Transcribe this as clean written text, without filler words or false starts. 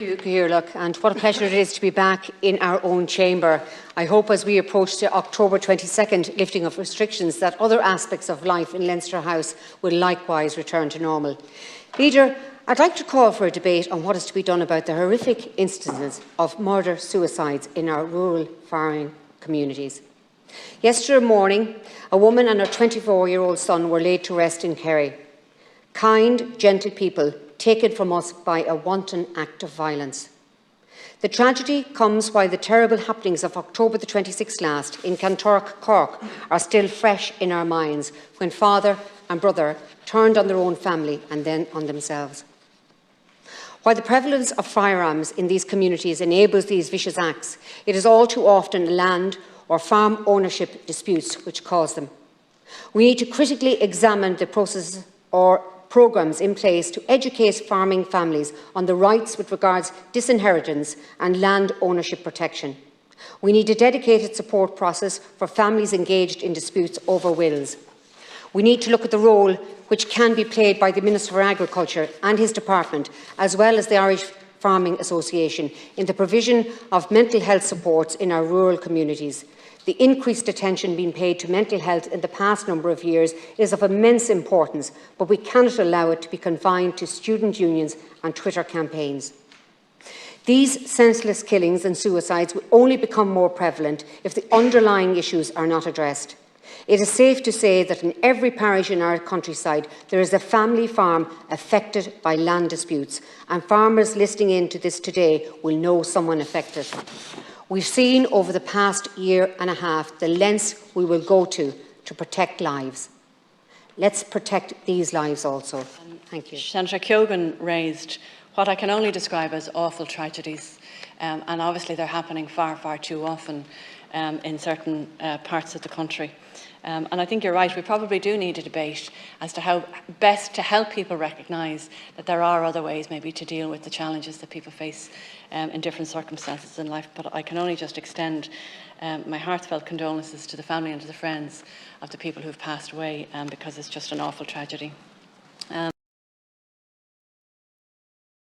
Thank you, Kerry, and what a pleasure it is to be back in our own chamber. I hope as we approach the October 22nd lifting of restrictions that other aspects of life in Leinster House will likewise return to normal. Leader, I'd like to call for a debate on what is to be done about the horrific instances of murder-suicides in our rural farming communities. Yesterday morning, a woman and her 24-year-old son were laid to rest in Kerry. Kind, gentle people taken from us by a wanton act of violence. The tragedy comes while the terrible happenings of October the 26th last in Kanturk, Cork are still fresh in our minds, when father and brother turned on their own family and then on themselves. While the prevalence of firearms in these communities enables these vicious acts, it is all too often land or farm ownership disputes which cause them. We need to critically examine the processes or programmes in place to educate farming families on the rights with regards to disinheritance and land ownership protection. We need a dedicated support process for families engaged in disputes over wills. We need to look at the role which can be played by the Minister for Agriculture and his department, as well as the Irish Farming Association, in the provision of mental health supports in our rural communities. The increased attention being paid to mental health in the past number of years is of immense importance, but we cannot allow it to be confined to student unions and Twitter campaigns. These senseless killings and suicides will only become more prevalent if the underlying issues are not addressed. It is safe to say that in every parish in our countryside there is a family farm affected by land disputes, and farmers listening in to this today will know someone affected. We've seen over the past year and a half the lengths we will go to protect lives. Let's protect these lives also. Thank you. Sharon Keogan raised what I can only describe as awful tragedies, and obviously they're happening far, far too often in certain parts of the country. And I think you're right, we probably do need a debate as to how best to help people recognise that there are other ways maybe to deal with the challenges that people face in different circumstances in life. But I can only just extend my heartfelt condolences to the family and to the friends of the people who've passed away, because it's just an awful tragedy.